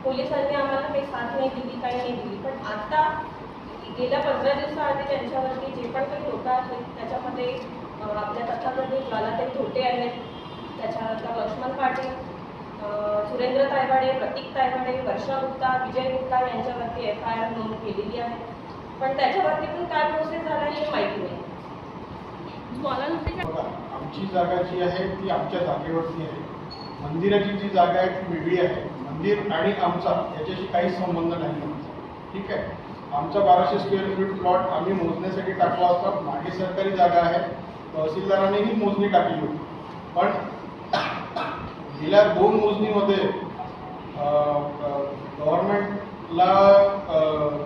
पोलिसांनी आम्हाला काही साथ नाही दिली, काही नाही दिली. पण आता गेल्या 15 दिवसाआधी त्यांच्यावरती जे पण काही लोक आहेत त्याच्यामध्ये आपल्या तथाकथित ज्वालाताई धोटे आहेत, त्याच्यानंतर लक्ष्मण पाटील, सुरेंद्र तायवाडे, प्रतीक तायवाडे, वर्षा गुप्ता, विजय गुप्ता यांच्यावरती FIR नोंद केलेली आहे. पण त्याच्यावरती पण काय प्रोसेस झाला हे माहिती नाही. आमची जागा जी आहे ती आमच्या जागेवरती आहे. मंदिराची जी जागा आहे ती वेगळी आहे. मंदिर आणि आमचा याच्याशी काहीच संबंध नाही. ठीक आहे, आमचा 1200 स्क्वेअर फीट प्लॉट आम्ही मोजण्यासाठी टाकला असता. मागे सरकारी जागा आहे, तहसीलदारांनीही मोजणी टाकली होती. पण गेल्या 2 मोजणीमध्ये गव्हर्नमेंटला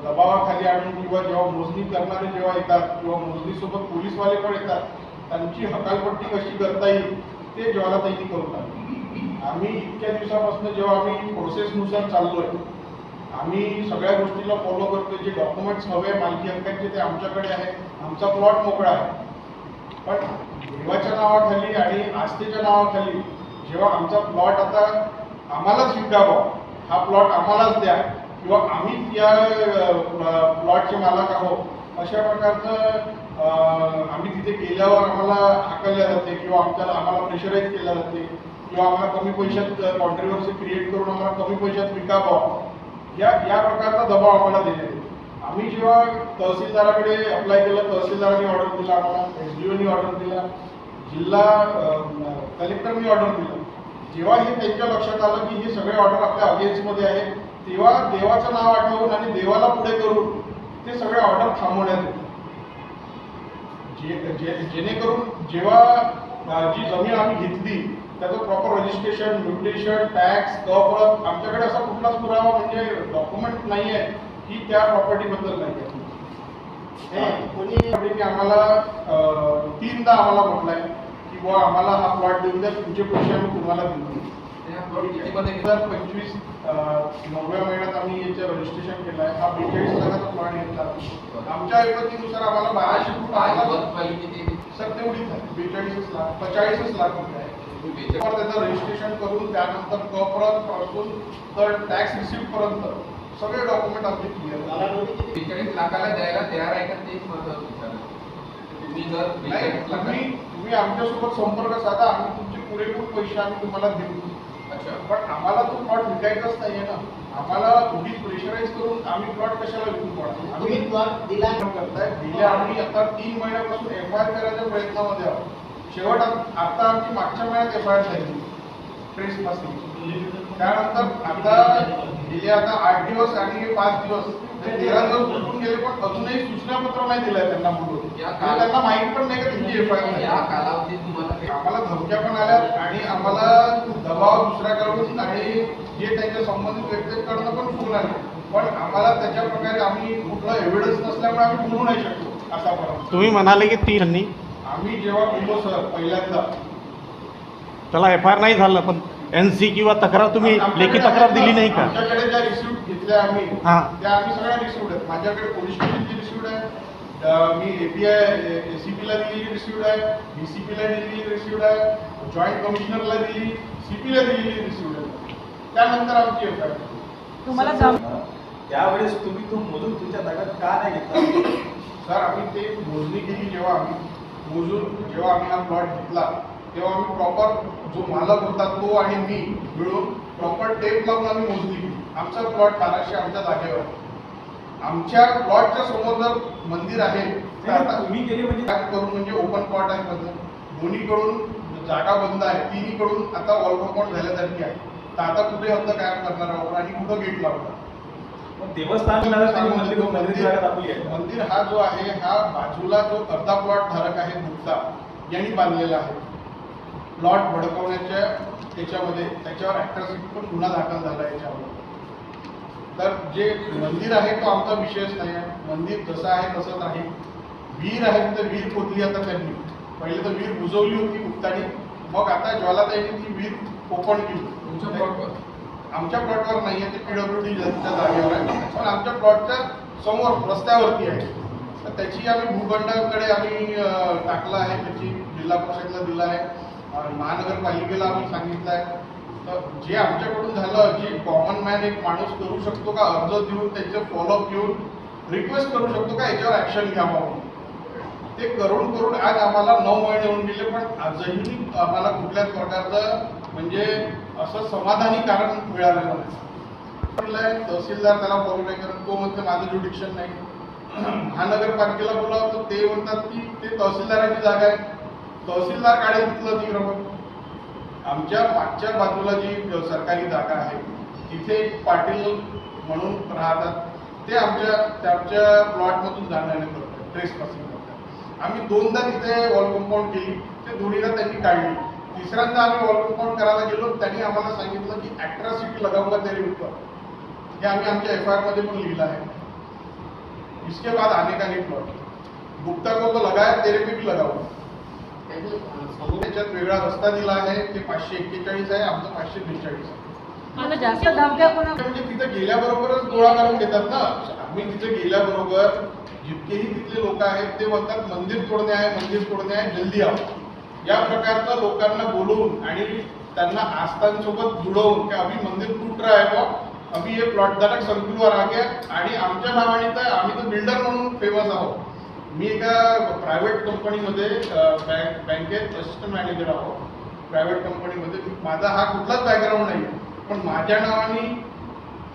दबावाखाली आणून किंवा जेव्हा मोजणी करणारे जेव्हा येतात किंवा मोजणीसोबत पोलीसवाले पण येतात, त्यांची हकालपट्टी कशी करता येईल ते ज्वालाताईंनी करून टाकलं. आम्ही इतक्या दिवसापासून जेव्हा आम्ही प्रोसेसनुसार चाललोय, आम्ही सगळ्या गोष्टीला फॉलो करतोय. जे डॉक्युमेंट्स हवे मालकी हक्कांचे ते आमच्याकडे आहे. आमचा प्लॉट मोकळा आहे. पण देवाच्या नावाखाली आणि आस्थेच्या नावाखाली जेव्हा आमचा प्लॉट आता आम्हालाच विकावा, हा प्लॉट आम्हालाच द्या किंवा आम्हीच या प्लॉटचे मालक आहोत, अशा प्रकारचं आम्ही तिथे गेल्यावर आम्हाला हाकलल्या जाते किंवा आम्हाला प्रेशराईज केल्या जाते किंवा आम्हाला कमी पैशात कॉन्ट्रोवर्सी क्रिएट करून आम्हाला कमी पैशात विकावं, या प्रकारचा दबाव आम्हाला देण्यात येतो. आम्ही जेव्हा तहसीलदाराकडे अप्लाय केलं, तहसीलदारांनी ऑर्डर दिला, आम्हाला SDOनी ऑर्डर दिला, जिल्हा कलेक्टरनी ऑर्डर दिलं. जेव्हा हे त्यांच्या लक्षात आलं की हे सगळे ऑर्डर आपल्या अगेन्स्टमध्ये आहेत, तेव्हा देवाचं नाव आठवून आणि देवाला पुढे करून ते सगळे ऑर्डर थांबवण्यात येते. जेणेकरून जेव्हा जी जमीन आम्ही घेतली त्याचं प्रॉपर रजिस्ट्रेशन, म्युटेशन, टॅक्स, कळप, आमच्याकडे असा कुठलाच पुरावा म्हणजे डॉक्युमेंट नाही आहे की त्या प्रॉपर्टीबद्दल नाही आहे. कोणी आम्हाला 3दा आम्हाला म्हटलंय की बुवा आम्हाला हा प्लॉट देऊन द्या, तुमचे पैसे आम्ही तुम्हाला देऊ. 2025 9व्या महिन्यात आम्ही याचं रजिस्ट्रेशन केलं आहे. हा 42 लाखाचा प्लॉट घेतला. आमच्या ऐपतीनुसार आम्हाला 1200 फूट सर तेवढीच आहे, 45 लाख 45 लाख रुपये आहे. त्याचं रजिस्ट्रेशन करून त्यानंतर कप्रत पासून तर टॅक्स रिसिप्ट पर्यंत सगळे डॉक्युमेंट आपले क्लिअर. 42 लाखाला द्यायला तयार आहे का ते महत्त्वाचं विचार. तुम्ही जर तुम्ही आमच्यासोबत संपर्क साधा, आम्ही तुमचे पुरेपूर पैसे आम्ही तुम्हाला देऊ. अच्छा, पण आम्हाला तो प्लॉट विकायचाच नाहीये ना. आम्हाला उगीच प्रेशराईज करून आम्ही प्लॉट कशाला विकून पडतो. आम्ही प्लॉट दिला करताय. गेल्या आम्ही आता 3 महिन्यापासून FIR करायच्या प्रयत्नामध्ये आहोत. शेवट आता आमची मागच्या महिन्यात FIR झाली ट्रेसपासून. त्यानंतर आता गेले आता 8 दिवस आणि 5 दिवस 13 दिवस उठून गेले, पण अजूनही सूचनापत्र नाही दिलंय त्यांना बोलून. त्यांना माहिती पण नाही का तुमची FIR या कालावधीत तुम्हाला आम्हाला धमक्या पण आल्या आणि आम्हाला दबाव दुसऱ्याकडून आणि जे त्यांच्या संबंधित व्यक्तीकडनं पण फोन आले. पण आम्हाला त्याच्या प्रकारे आम्ही कुठला एव्हिडन्स नसल्यामुळे आम्ही बोलू नाही शकतो. असापर्यंत तुम्ही म्हणाले की 3 आम्ही जेव्हा बोललो सर पहिल्यांदा त्याला FIR नाही झालं, पण NC किंवा तक्रार तुम्ही लेखी तक्रार दिली नाही का? आमच्याकडे ज्या रिसिव्ह घेतल्या आम्ही हां, त्या आम्ही सगळ्या रिसिव्ह आहेत. माझ्याकडे पोलीस स्टेशनची रिसिव्ह आहे, मी ACP ला दिलेली रिसिव्ह आहे, DCP ला दिलेली रिसिव्ह आहे, जॉईंट कमिशनरला दिली, CP ला दिलेली रिसिव्ह आहे. त्यानंतर आमची FIR तुम्हाला त्यावेळेस तुम्ही तो मोजून तुमच्या ताब्यात का नाही घेतला? सर आम्ही ते मोजणी केली. जेव्हा आम्ही हा प्लॉट घेतला तेव्हा आम्ही प्रॉपर जो मालक होता तो आणि मी मिळून प्रॉपर टेप लावून आम्ही मोजणी केली. आमचा प्लॉट 1200 आमच्या जागेवर. आमच्या प्लॉटच्या समोर जर मंदिर आहे तर आता तुम्ही केली म्हणजे ओपन प्लॉट आहे बंद, दोन्हीकडून जागा बंद आहे, तिन्हीकडून आता वॉल कंपाऊंड झाल्यासारखी आहे. तर आता कुठे हद्द कायम करणार आहोत आणि कुठं गेट लावणार. मंदिर हा जो आहे हा बाजूला जो अर्धा प्लॉट धारक आहे गुप्ता यांनी बांधलेला आहे. प्लॉट भडकवण्याच्या त्याच्यामध्ये त्याच्यावर ॲट्रॉसिटी पण गुन्हा दाखल झाला याच्यावर. तर जे मंदिर आहे तो आमचा विषयच नाही आहे. मंदिर जसं आहे तसंच आहे. विहीर आहे तर विहीर खोदली आता त्यांनी. पहिले तर विहीर बुजवली होती गुप्तानी, मग आता ज्वालाताईंनी ती विहीर ओपन केली. तुमच्या प्लॉटवर आमच्या प्लॉटवर नाही आहे, ते PWD जागेवर आहे, पण आमच्या प्लॉटच्या समोर रस्त्यावरती आहे. तर त्याची आम्ही भूखंडाकडे आम्ही टाकलं आहे, त्याची जिल्हा परिषदला दिलं आहे, महानगरपालिकेला आम्ही सांगितलं आहे. तर जे आमच्याकडून झालं, जे कॉमन मॅन एक माणूस करू शकतो का, अर्ज देऊन त्याचे फॉलोअप घेऊन रिक्वेस्ट करू शकतो का याच्यावर ऍक्शन घ्यावं म्हणून, ते करून करून आज आम्हाला 9 महिने होऊन गेले, पण आजही आम्हाला कुठल्याच प्रकारचं म्हणजे असं समाधानी कारण मिळालेलं नाही. तहसीलदार त्याला फॉलो नाही करत, तो म्हणतो माझं ज्युडिक्शन नाही. महानगरपालिकेला बोलावं तर ते म्हणतात की ते तहसीलदाराची जागा आहे, तहसीलदार काढेल तिथलं अतिक्रमण. आमच्या मागच्या बाजूला जी सरकारी जागा आहे तिथे एक पाटील म्हणून राहतात, ते त्यांच्या प्लॉटमधून जाणं करतात, ट्रेस पासिंग करतात. आम्ही 2दा तिथे वॉल कंपाऊंड केली, ते दोन्हीला त्यांनी काढली. तिसऱ्यांदा आम्ही वॉल कंपाऊंड करायला गेलो, त्यांनी आम्हाला सांगितलं की अॅट्रॉसिटी लगाऊंगा तेरे ऊपर. हे आम्ही आमच्या FIR मध्ये पण लिहिलं आहे. इसके बाद आने का नहीं प्लॉट, गुप्ता को तो लगाया, तेरे पे भी लगाऊंगा. त्याच्यात वेगळा रस्ता दिला आहे, ते 541 आहे, आमचं 542 आहे. मला जास्त धमक्या कोणा म्हणजे तिथे गेल्याबरोबरच गोळा करून घेतात ना. आम्ही तिथे गेल्याबरोबर जितकेही तिथले लोक आहेत ते म्हणतात मंदिर तोडणे आहे, मंदिर तोडणे आहे, जल्दी आओ. या प्रकारचं लोकांना बोलवून आणि त्यांना आस्थांसोबत जुळवून की अभी मंदिर टूट रहा है, अभी ये प्लॉट धारक सर्कुलवर आ गया. आणि आमच्या नावाने तर आम्ही तर बिल्डर म्हणून फेमस आहोत. मी एका प्रायव्हेट कंपनीमध्ये बँकेत असिस्टंट मॅनेजर आहोत. प्रायव्हेट कंपनीमध्ये माझा हा कुठलाच बॅकग्राऊंड नाही, पण माझ्या नावाने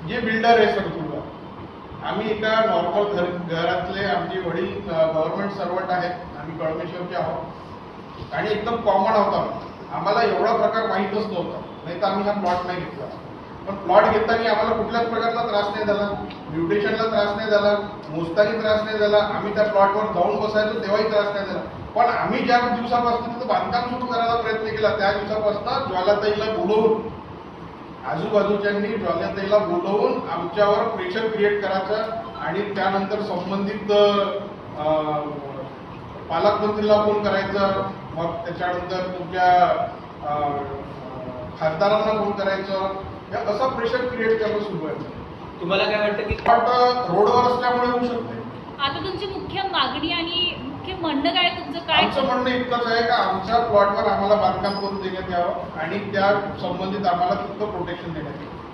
जे बिल्डर आहे सर्कुलवर, आम्ही एका नॉर्मल घरातले, आमचे वडील गव्हर्नमेंट सर्वंट आहेत, आम्ही कळमेश्वरचे आहोत आणि एकदम कॉमन होता. आम्हाला एवढा प्रकार माहीतच नव्हता, नाही तर आम्ही हा प्लॉट नाही घेतला. पण प्लॉट घेताना आम्हाला कुठल्याच प्रकारचा त्रास नाही झाला, म्युटेशनला त्रास नाही झाला, मोजतानी त्रास नाही झाला, आम्ही त्या प्लॉटवर जाऊन बसायचो तेव्हाही त्रास नाही झाला. पण आम्ही ज्या दिवसापासून तिथं बांधकाम सुरू करायला प्रयत्न केला त्या दिवसापासून ज्वालाताईला बोलवून, आजूबाजूच्यांनी ज्वालाताईला बोलवून आमच्यावर प्रेशर क्रिएट करायचं आणि त्यानंतर संबंधित पालकमंत्रीला फोन करायचं, मग त्याच्यानंतर तुमच्या खासदारांना फोन करायचं, हे असं प्रेशर क्रिएट करणं सुरू आहे. तुम्हाला काय वाटतं की रोडवर असल्यामुळे होऊ शकते. आता तुमची मुख्य मागणी आणि मुख्य म्हणणं काय तुमचं काय? आमचं म्हणणं इतकंच आहे का आमच्या प्लॉटवर आम्हाला बांधकाम करून देण्यात यावं आणि त्या संबंधित आम्हाला तितकं प्रोटेक्शन देण्यात यावं.